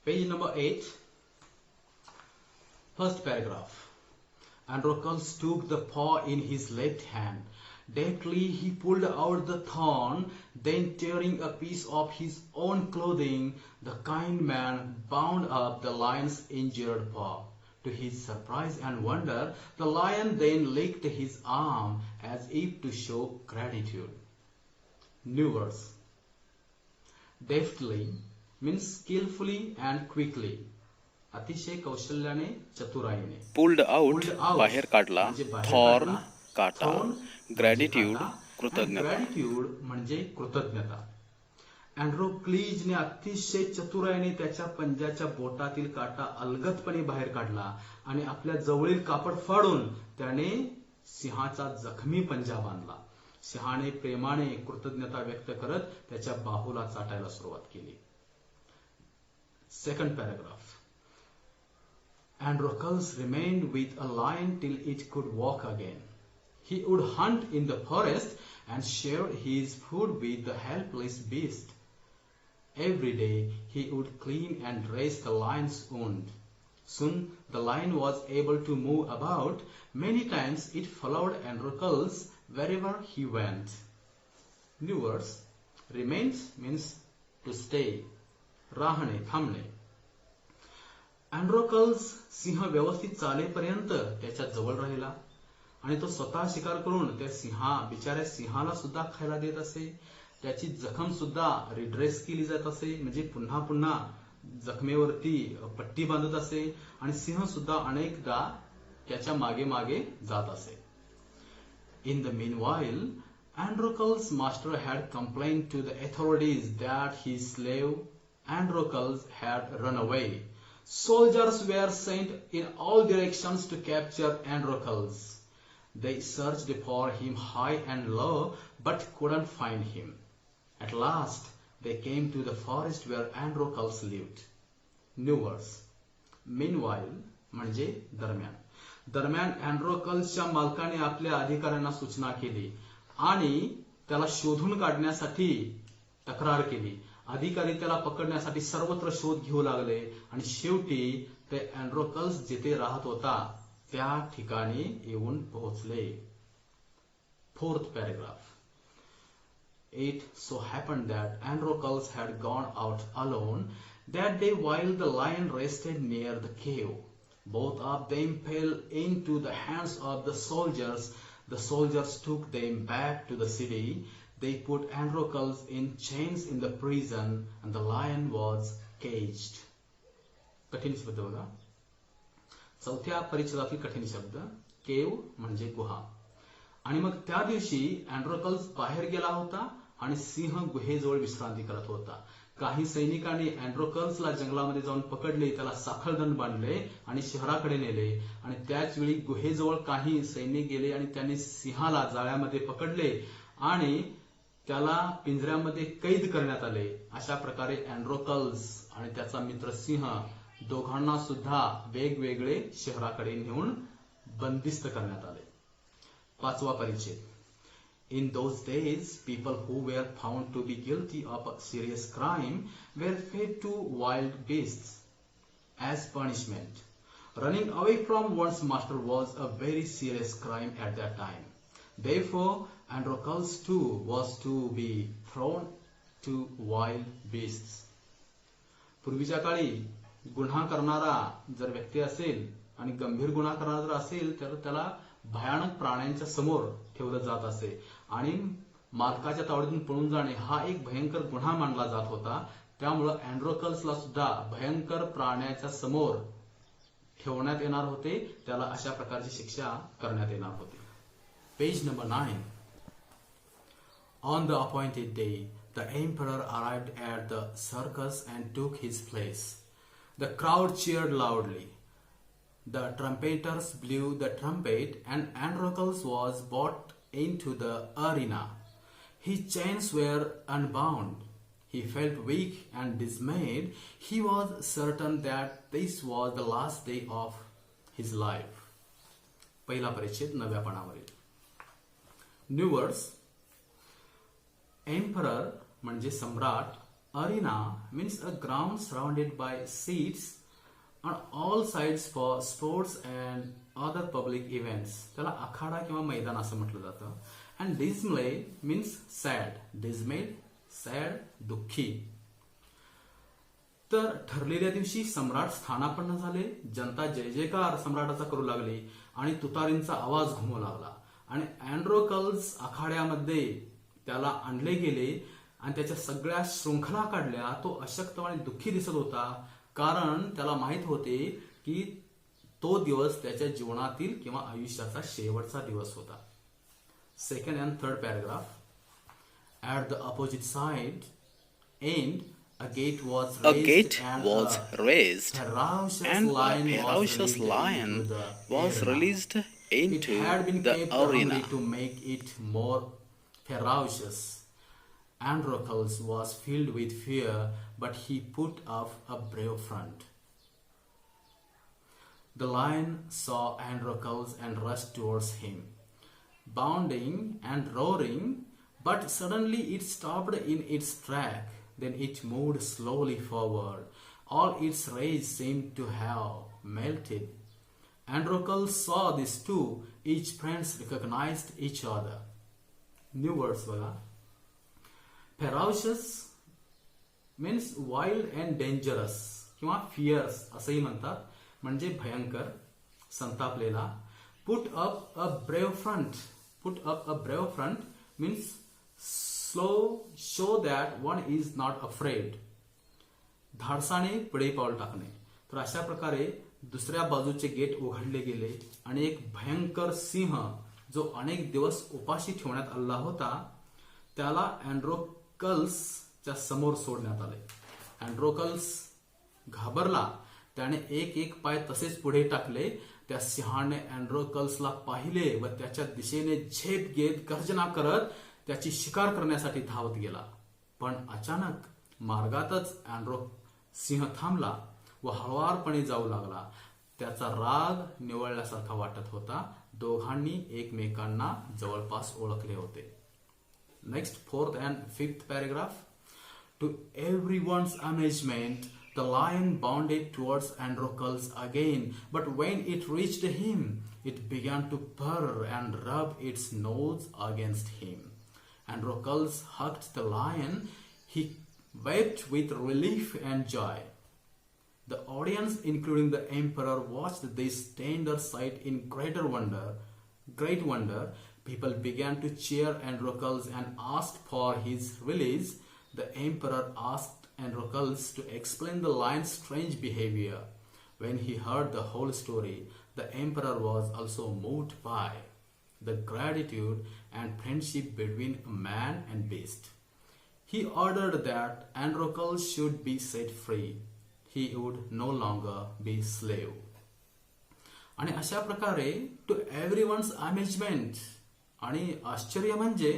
Page number 8. First paragraph. Androcles took the paw in his left hand. Deftly he pulled out the thorn, then tearing a piece of his own clothing, the kind man bound up the lion's injured paw. To his surprise and wonder, the lion then licked his arm as if to show gratitude. New verse. Deftly means skillfully and quickly. अतिशय कौशल्याने, चतुराईने. Pulled out Pulled out बाहेर काढला, म्हणजे बाहेर thorn काढला. काटा, Thorn म्हणजे gratitude काटा. कृतज्ञता. ग्रॅटिट्यूड म्हणजे कृतज्ञता. अँड्रोक्लीजने अतिशय चतुराईने त्याच्या पंजाच्या बोटातील काटा अलगदपणे बाहेर काढला आणि आपल्या जवळील कापड फाडून त्याने सिंहाचा जखमी पंजा बांधला. सिंहाने प्रेमाने कृतज्ञता व्यक्त करत त्याच्या बाहूला चाटायला सुरुवात केली. Second paragraph. Androcles remained with a lion till it could walk again. He would hunt in the forest and shared his food with the helpless beast. Every day he would clean and dress the lion's wound. Soon the lion was able to move about. Many times it followed Androcles wherever he went. New words. Remains means to stay. राहणे, थांबणे. Androcles सिंह व्यवस्थित चालेपर्यंत त्याच्या जवळ राहिला आणि तो स्वतः शिकार करून त्या बिचाऱ्या सिंहाला सुद्धा खायला देत असे. त्याची जखम सुद्धा रिड्रेस केली जात असे, म्हणजे पुन्हा पुन्हा जखमेवरती पट्टी बांधत असे आणि सिंह सुद्धा अनेकदा त्याच्या मागे मागे जात असे. In the meanwhile, Androcles' master had complained to the authorities that his slave Androcles had run away. Soldiers were sent in all directions to capture Androcles. They searched for him high and low, but couldn't find him. At last, they came to the forest where Androcles lived. New verse. Meanwhile, म्हणजे दरम्यान. दरम्यान अँड्रोकल्सच्या मालकाने आपल्या अधिकाऱ्यांना सूचना केली आणि त्याला शोधून काढण्यासाठी तक्रार केली. अधिकारी त्याला पकडण्यासाठी सर्वत्र शोध घेऊ लागले आणि शेवटी ते अँड्रोकल्स जिथे राहत होता त्या ठिकाणी येऊन पोहोचले. Fourth paragraph. It so happened that Androcles had gone out alone that day while the lion rested near the cave. Both of them fell into the hands of the soldiers. The soldiers took them back to the city. They put Androcles in chains in the prison and the lion was caged. कठीण शब्द बघा. चौथ्या परिच्छेदातील कठीण शब्द. केव म्हणजे गुहा. आणि मग त्या दिवशी अँड्रोकल्स बाहेर गेला होता आणि सिंह गुहेजवळ विश्रांती करत होता. काही सैनिकांनी अँड्रोकल्सला जंगलामध्ये जाऊन पकडले, त्याला साखळदंड बांधले आणि शहराकडे नेले आणि त्याच वेळी गुहेजवळ काही सैनिक गेले आणि त्यांनी सिंहाला जाळ्यामध्ये पकडले आणि त्याला पिंजऱ्यामध्ये कैद करण्यात आले. अशा प्रकारे अँड्रोकल्स आणि त्याचा मित्र सिंह दोघांना सुद्धा वेगवेगळे शहराकडे नेऊन बंदिस्त करण्यात आले. पाचवा परिच्छेद. In those days, people who were found to be guilty of a serious crime were fed to wild beasts as punishment. Running away from one's master was a very serious crime at that time. Therefore, Androcles too was to be thrown to wild beasts. पूर्वीच्या काळी गुन्हा करणारा जर व्यक्ती असेल आणि गंभीर गुन्हा करणारा जर असेल तर त्याला भयानक प्राण्यांच्या समोर ठेवलं जात असे आणि मालकाच्या तावडीतून पळून जाणे हा एक भयंकर गुन्हा मानला जात होता. त्यामुळे अँड्रोकल्सला सुद्धा भयंकर प्राण्याच्या समोर ठेवण्यात येणार होते. त्याला अशा प्रकारची शिक्षा करण्यात येणार होती. Page number 9. On the appointed day, the emperor arrived at the circus and took his place. The crowd cheered loudly. The trumpeters blew the trumpet and Androcles was brought into the arena. His chains were unbound. He felt weak and dismayed. He was certain that this was the last day of his life. पहिला परिच्छेद 9व्या पानावरील. New words. Emperor म्हणजे सम्राट, Arena means a ground surrounded by seats on all sides for sports and other public events. त्याला आखाडा किंवा मैदान असं म्हटलं जातं. And dismay means sad. Dismayed, sad, दुःखी. तर ठरलेल्या दिवशी सम्राट स्थानापन्न झाले. जनता जय जयकार सम्राटाचा करू लागली आणि तुतारींचा आवाज घुमू लागला. आणि अँड्रोकल्स आखाड्यामध्ये त्याला आणले गेले आणि त्याच्या सगळ्या शृंखला काढल्या. तो अशक्त आणि दुःखी दिसत होता, कारण त्याला माहित होते की तो दिवस त्याच्या जीवनातील किंवा आयुष्याचा शेवटचा दिवस होता. Second and third paragraph. At the opposite side end a gate was raised and a ferocious lion was released into it had been the kept arena. only to make it more ferocious. Androcles was filled with fear, but he put up a brave front. The lion saw Androcles and rushed towards him, bounding and roaring, but suddenly it stopped in its track. Then it moved slowly forward. All its rage seemed to have melted. Androcles saw this too. Each friends recognized each other. New words बघा. Ferocious means wild and dangerous किंवा fierce असंही म्हणतात, म्हणजे भयंकर, संतापलेला. Put up a brave front. Put up a brave front means show that one is not afraid. धाडसाने पुढे पाऊल टाकणे. तर अशा प्रकारे दुसऱ्या बाजूचे गेट उघडले गेले आणि एक भयंकर सिंह जो अनेक दिवस उपाशी ठेवण्यात आला होता त्याला अँड्रोकल्सच्या समोर सोडण्यात आले. अँड्रोकल्स घाबरला. त्याने एक एक पाय तसेच पुढे टाकले. त्या सिंहाने अँड्रोकल्सला पाहिले व त्याच्या दिशेने झेप घेत गर्जना करत त्याची शिकार करण्यासाठी धावत गेला. पण अचानक मार्गातच सिंह थांबला व हळुवारपणे जाऊ लागला. त्याचा राग निवळल्यासारखा वाटत होता. दोघांनी एकमेकांना जवळपास ओळखले होते. Next fourth and fifth paragraph. To everyone's amazement the lion bounded towards Androcles again, but when it reached him, it began to purr and rub its nose against him. Androcles hugged the lion. He wept with relief and joy. The audience, including the emperor, watched this tender sight in great wonder. People began to cheer Androcles and asked for his release. The emperor asked Androcles to explain the lion's strange behavior. When he heard the whole story, the emperor was also moved by the gratitude and friendship between man and beast. He ordered that Androcles should be set free. He would no longer be slave. आणि अशा प्रकारे to everyone's amazement आणि आश्चर्य म्हणजे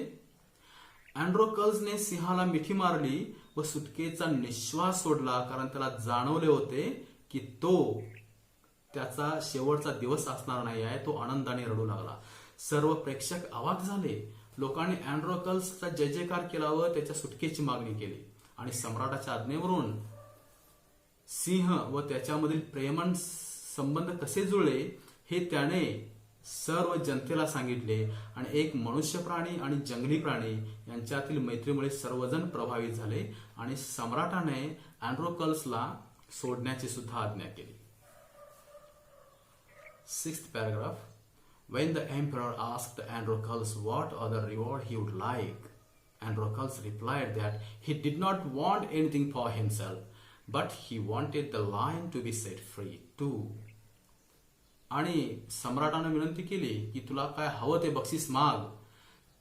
अँड्रोकल्सने सिंहाला मिठी मारली व सुटकेचा निश्वास सोडला, कारण त्याला जाणवले होते की तो त्याचा शेवटचा दिवस असणार नाही आहे. तो आनंदाने रडू लागला. सर्व प्रेक्षक अवाक झाले. लोकांनी अँड्रोकल्सचा जय जयकार केला व त्याच्या सुटकेची मागणी केली. आणि सम्राटाच्या आज्ञेवरून सिंह व त्याच्यामधील प्रेमळ संबंध कसे जुळले हे त्याने सर्व जनतेला सांगितले. आणि एक मनुष्य प्राणी आणि जंगली प्राणी यांच्यातील मैत्रीमुळे सर्वजण प्रभावित झाले आणि सम्राटाने अँड्रोकल्सला सोडण्याची सुद्धा आज्ञा केली. Sixth paragraph. When the emperor asked Androcles what other reward he would like, Androcles replied that he did not want anything for himself, but he wanted the lion to be set free too. आणि सम्राटाने विनंती केली की तुला काय हवं ते बक्षीस माग.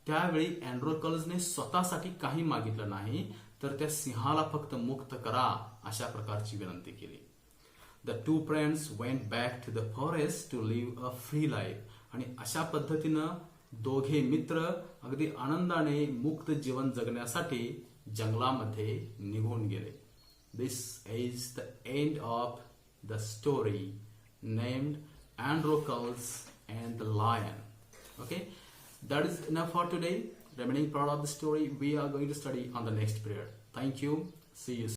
त्यावेळी अँड्रोकल्सने स्वतःसाठी काही मागितलं नाही, तर त्या सिंहाला फक्त मुक्त करा अशा प्रकारची विनंती केली. The two friends went back to the forest to live a free life. आणि अशा पद्धतीनं दोघे मित्र अगदी आनंदाने मुक्त जीवन जगण्यासाठी जंगलामध्ये निघून गेले. This is the end of the story named Androcles and the Lion. Okay, that is enough for today. Remaining part of the story we are going to study on the next period. Thank you. See you.